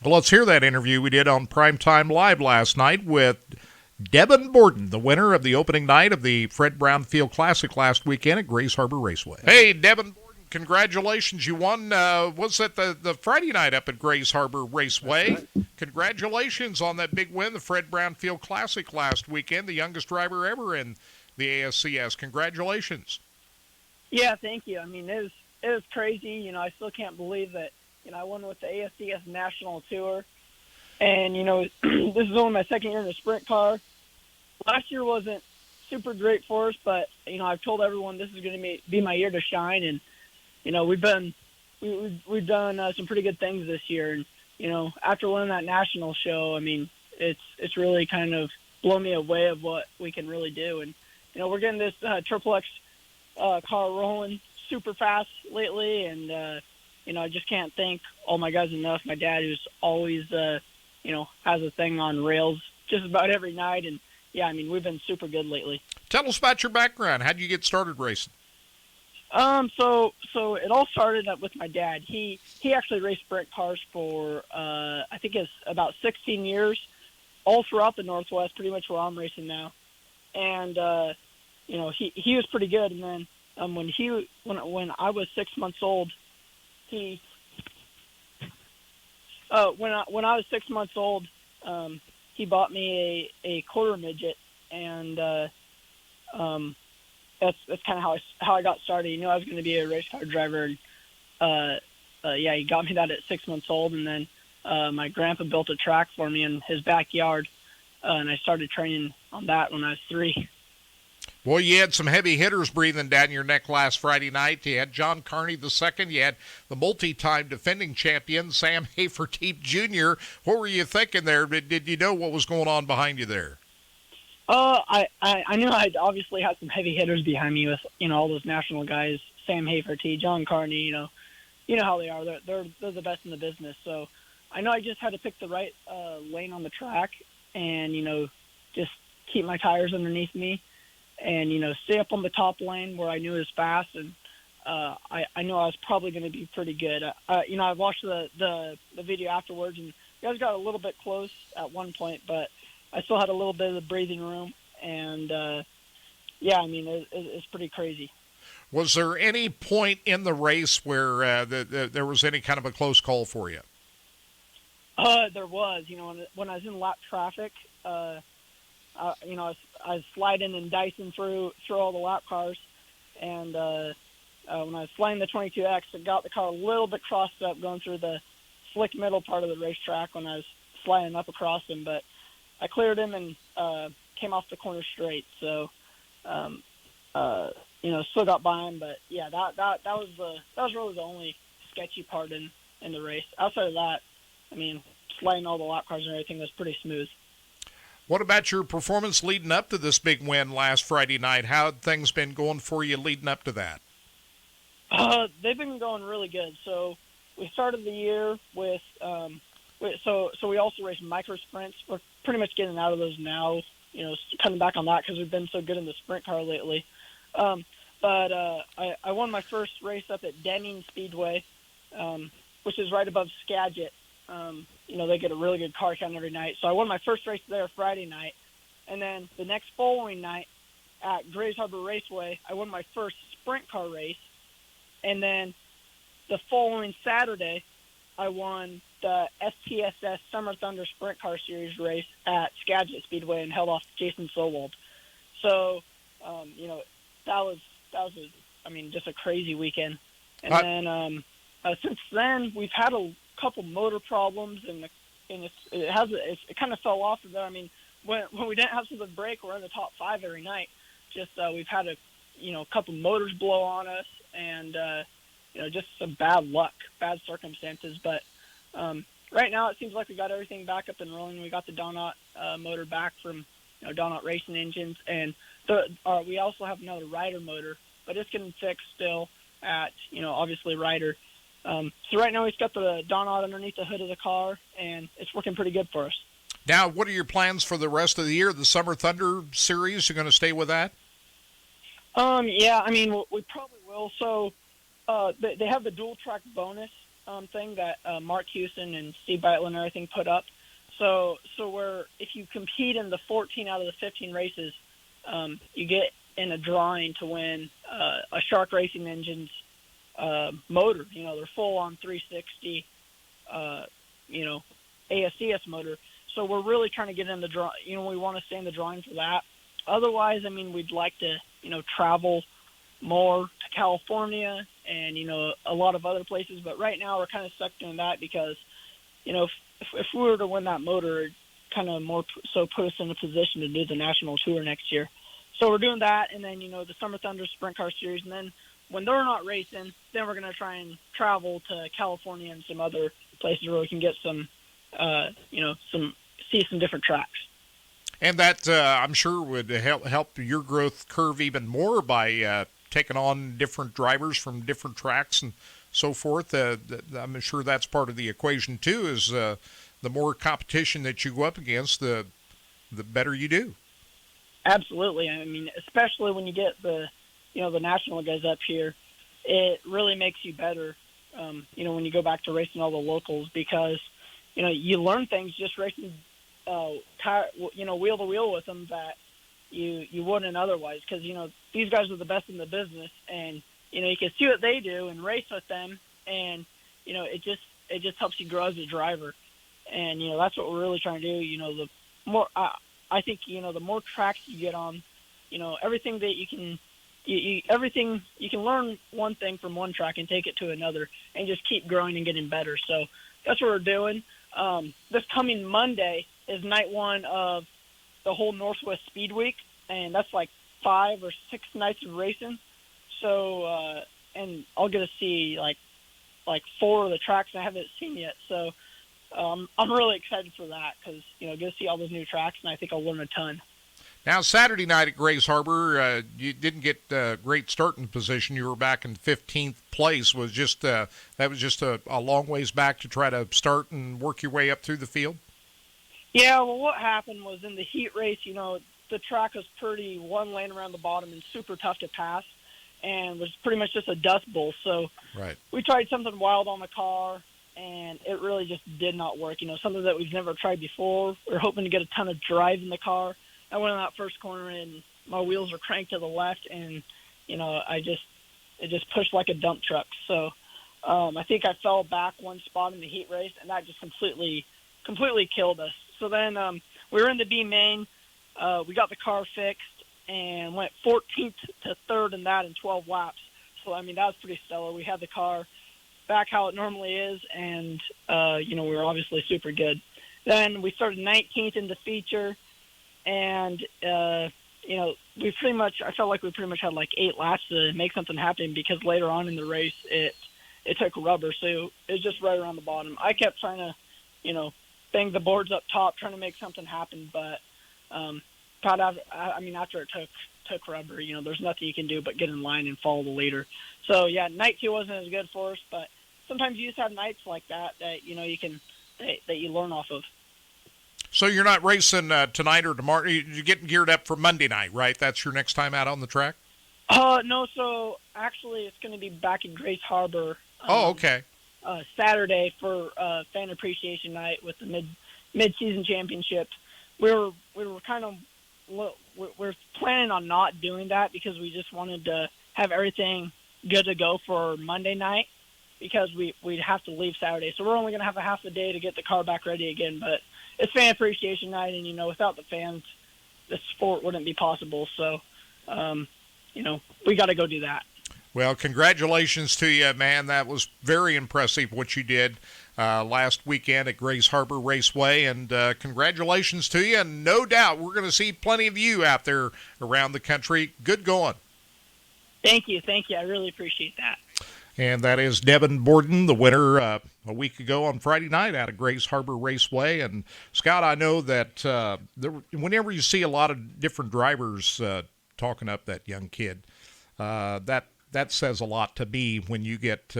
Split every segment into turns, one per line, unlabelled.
Well, let's hear that interview we did on Primetime Live last night with Devin Borden, the winner of the opening night of the Fred Brown Field Classic last weekend at Grays Harbor Raceway. Hey, Devin Borden, congratulations. You won, was that the Friday night up at Grays Harbor Raceway?
Right.
Congratulations on that big win, the Fred Brown Field Classic last weekend, the youngest driver ever in the ASCS. Congratulations.
Yeah, thank you. I mean, it was crazy. I still can't believe that. I won with the ASCS National Tour, and this is only my second year in a sprint car. Last year wasn't super great for us, but I've told everyone this is going to be my year to shine, and we've done some pretty good things this year, and after winning that national show, I mean it's really kind of blown me away of what we can really do, and we're getting this Triple X car rolling super fast lately, and I just can't thank all my guys enough. My dad, who's always has a thing on rails just about every night, and yeah, I mean, we've been super good lately.
Tell us about your background. How did you get started racing?
So it all started up with my dad. He actually raced sprint cars for I think it's about 16 years, all throughout the Northwest, pretty much where I'm racing now. And he was pretty good. And then when I was 6 months old, he when I was 6 months old, he bought me a quarter midget, and that's kind of how I got started. He knew I was going to be a race car driver, and he got me that at 6 months old, and then my grandpa built a track for me in his backyard, and I started training on that when I was 3.
Boy, you had some heavy hitters breathing down your neck last Friday night. You had John Carney II. You had the multi-time defending champion, Sam Haferteep Jr. What were you thinking there? Did you know what was going on behind you there?
I knew I'd obviously had some heavy hitters behind me with, all those national guys, Sam Haferteep, John Carney, you know how they are. They're the best in the business. So I know I just had to pick the right lane on the track and, just keep my tires underneath me and, stay up on the top lane where I knew it was fast. And I knew I was probably going to be pretty good. I watched the video afterwards, and you guys got a little bit close at one point, but I still had a little bit of the breathing room, and it's pretty crazy.
Was there any point in the race where there was any kind of a close call for you?
There was. When I was in lap traffic, I was sliding and dicing through all the lap cars, and when I was flying the 22X, I got the car a little bit crossed up going through the slick middle part of the racetrack when I was sliding up across him, but I cleared him and came off the corner straight. So, still got by him. But yeah, that was really the only sketchy part in the race. Outside of that, I mean, sliding all the lap cars and everything was pretty smooth.
What about your performance leading up to this big win last Friday night? How had things been going for you leading up to that?
They've been going really good. So we started the year with so we also race micro sprints. We're pretty much getting out of those now, cutting back on that because we've been so good in the sprint car lately. But I won my first race up at Denning Speedway, which is right above Skagit. They get a really good car count every night. So I won my first race there Friday night. And then the next following night at Grays Harbor Raceway, I won my first sprint car race. And then the following Saturday, I won the STSS Summer Thunder Sprint Car Series race at Skagit Speedway and held off Jason Sowald. So, that was just a crazy weekend. And then since then, we've had a couple motor problems, and it kind of fell off of there. I mean, when we didn't have something to break, we're in the top 5 every night. Just we've had a couple motors blow on us, and just some bad luck, bad circumstances. But right now, it seems like we got everything back up and rolling. We got the Donut motor back from Donut Racing Engines, and we also have another Ryder motor, but it's getting fixed still at obviously Ryder. So right now, we've got the Donut underneath the hood of the car, and it's working pretty good for us.
Now, what are your plans for the rest of the year? The Summer Thunder Series, you're going to stay with that?
Yeah, I mean, we probably will. So they have the dual track bonus thing that Mark Houston and Steve Beitlin and everything put up. So where if you compete in the 14 out of the 15 races, you get in a drawing to win a Shark Racing Engine's motor. They're full on 360, ASCS motor. So we're really trying to get in the draw. We want to stay in the drawing for that. Otherwise, we'd like to, travel more to California and, a lot of other places. But right now we're kind of stuck doing that because, if we were to win that motor, it kind of more so put us in a position to do the national tour next year. So we're doing that. And then, the Summer Thunder Sprint Car Series. And then when they're not racing, then we're going to try and travel to California and some other places where we can get some, see some different tracks.
And that, I'm sure, would help your growth curve even more by taking on different drivers from different tracks and so forth. I'm sure that's part of the equation, too, is the more competition that you go up against, the better you do.
Absolutely. Especially when you get the national guys up here, it really makes you better, when you go back to racing all the locals because, you learn things just racing wheel to wheel with them that you wouldn't otherwise because these guys are the best in the business and you can see what they do and race with them and it just helps you grow as a driver and that's what we're really trying to do. The more I think the more tracks you get on, everything that you can everything you can learn one thing from one track and take it to another and just keep growing and getting better. So that's what we're doing. This coming Monday is night one of the whole Northwest Speed Week, and that's like 5 or 6 nights of racing. So, and I'll get to see like 4 of the tracks I haven't seen yet. So, I'm really excited for that because get to see all those new tracks, and I think I'll learn a ton.
Now, Saturday night at Grays Harbor, you didn't get a great starting position. You were back in 15th place. That was just a long ways back to try to start and work your way up through the field?
Yeah, well, what happened was in the heat race, the track was pretty one lane around the bottom and super tough to pass and was pretty much just a dust bowl. So
right.
We tried something wild on the car, and it really just did not work. Something that we've never tried before. We were hoping to get a ton of drive in the car. I went in that first corner, and my wheels were cranked to the left, and, it just pushed like a dump truck. So I think I fell back one spot in the heat race, and that just completely killed us. So then we were in the B main. We got the car fixed and went 14th to 3rd in that in 12 laps. So, that was pretty stellar. We had the car back how it normally is, and, we were obviously super good. Then we started 19th in the feature, and, I felt like we pretty much had like 8 laps to make something happen because later on in the race it took rubber. So it was just right around the bottom. I kept trying to, bang the boards up top, trying to make something happen. But after it took rubber, there's nothing you can do but get in line and follow the leader. So yeah, night 2 wasn't as good for us, but sometimes you just have nights like that that you learn off of.
So you're not racing tonight or tomorrow. You're getting geared up for Monday night, right? That's your next time out on the track?
No. So actually, it's going to be back in Grays Harbor.
Okay.
Saturday for fan appreciation night with the mid-season championship. We're planning on not doing that because we just wanted to have everything good to go for Monday night because we'd have to leave Saturday. So we're only going to have a half a day to get the car back ready again. But it's fan appreciation night, and without the fans, the sport wouldn't be possible. So, we got to go do that.
Well, congratulations to you, man. That was very impressive what you did last weekend at Grays Harbor Raceway, and congratulations to you. And no doubt we're going to see plenty of you out there around the country. Good going.
Thank you. I really appreciate that.
And that is Devin Borden, the winner a week ago on Friday night out of Grays Harbor Raceway. And, Scott, I know that whenever you see a lot of different drivers talking up that young kid, that says a lot to me when you get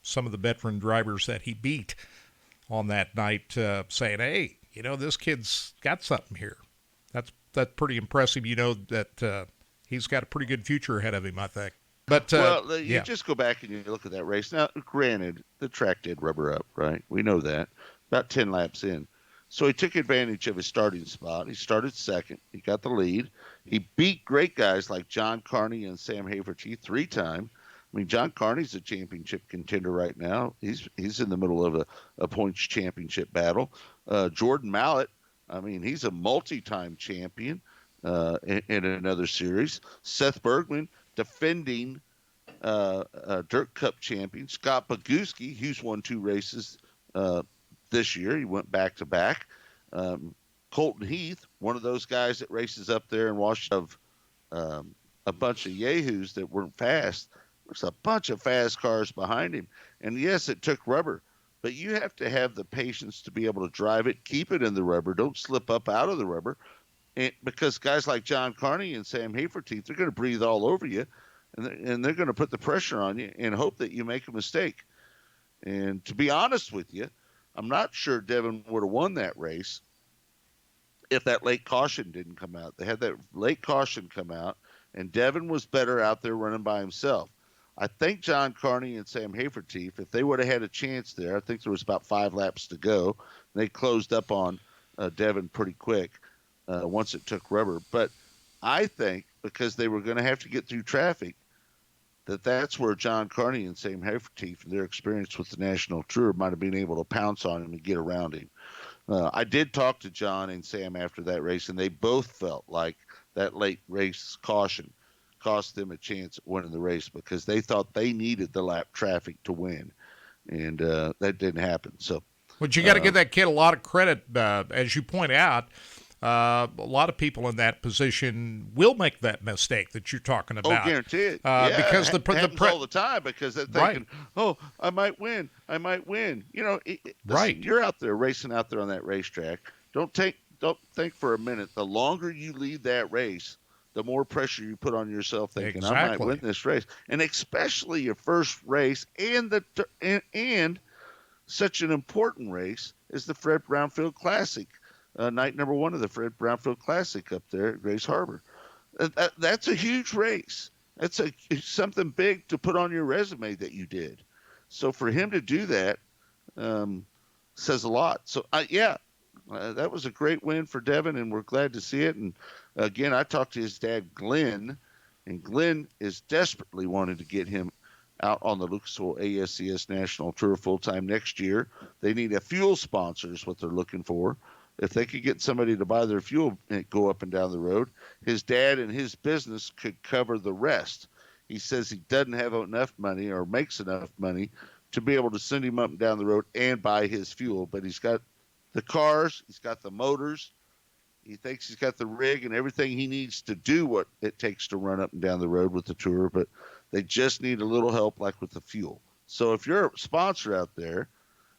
some of the veteran drivers that he beat on that night saying, hey, this kid's got something here. That's pretty impressive. That he's got a pretty good future ahead of him, I think. But
you just go back and you look at that race. Now, granted, the track did rubber up, right? We know that. About 10 laps in. So he took advantage of his starting spot. He started second. He got the lead. He beat great guys like John Carney and Sam Haverty 3 times. I mean, John Carney's a championship contender right now. He's in the middle of a points championship battle. Jordan Mallett, I mean, he's a multi-time champion in another series. Seth Bergman, defending Dirt Cup champion. Scott Boguski, who's won 2 races this year. He went back-to-back. Colton Heath, one of those guys that races up there in Washington, a bunch of yahoos that weren't fast. There's a bunch of fast cars behind him. And, yes, it took rubber. But you have to have the patience to be able to drive it, keep it in the rubber, don't slip up out of the rubber. And because guys like John Carney and Sam Haverty, they're going to breathe all over you, and they're going to put the pressure on you and hope that you make a mistake. And to be honest with you, I'm not sure Devin would have won that race if that late caution didn't come out. They had that late caution come out, and Devin was better out there running by himself. I think John Carney and Sam Haverty, if they would have had a chance there, I think there was about 5 laps to go. They closed up on Devin pretty quick once it took rubber. But I think because they were going to have to get through traffic, that's where John Carney and Sam Haverty, from their experience with the National Tour, might have been able to pounce on him and get around him. I did talk to John and Sam after that race, and they both felt like that late race caution cost them a chance at winning the race because they thought they needed the lap traffic to win, and that didn't happen. So,
but you got to give that kid a lot of credit, as you point out. A lot of people in that position will make that mistake that you're talking about.
Oh, guaranteed.
Because
it happens all the time because they're thinking, "Oh, I might win. I might win." You know, listen, you're out there racing out there on that racetrack. Don't think for a minute. The longer you lead that race, the more pressure you put on yourself, thinking, "I might win this race," and especially your first race and such an important race is the Fred Brownfield Classic. Night number 1 of the Fred Brownfield Classic up there at Grace Harbor. That's a huge race. It's something big to put on your resume that you did. So for him to do that says a lot. So, that was a great win for Devin, and we're glad to see it. And, again, I talked to his dad, Glenn, and Glenn is desperately wanting to get him out on the Lucas Oil ASCS National Tour full-time next year. They need a fuel sponsor is what they're looking for. If they could get somebody to buy their fuel and go up and down the road, his dad and his business could cover the rest. He says he doesn't have enough money or makes enough money to be able to send him up and down the road and buy his fuel. But he's got the cars, he's got the motors, he thinks he's got the rig and everything he needs to do what it takes to run up and down the road with the tour, but they just need a little help like with the fuel. So if you're a sponsor out there,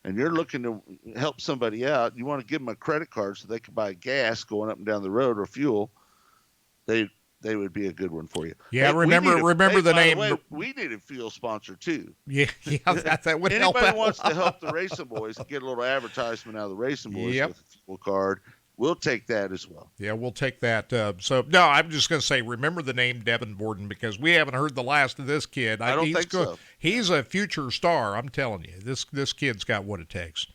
and you're looking to help somebody out, you want to give them a credit card so they can buy gas going up and down the road or fuel, they would be a good one for you.
Yeah, remember the name.
By the way, we need a fuel sponsor too.
Yeah, that would help out.
Anybody wants to help the RacinBoys and get a little advertisement out of the RacinBoys with a fuel card, we'll take that as well.
Yeah, we'll take that. No, I'm just going to say, remember the name Devin Borden because we haven't heard the last of this kid.
I don't think so.
He's a future star. I'm telling you, this kid's got what it takes.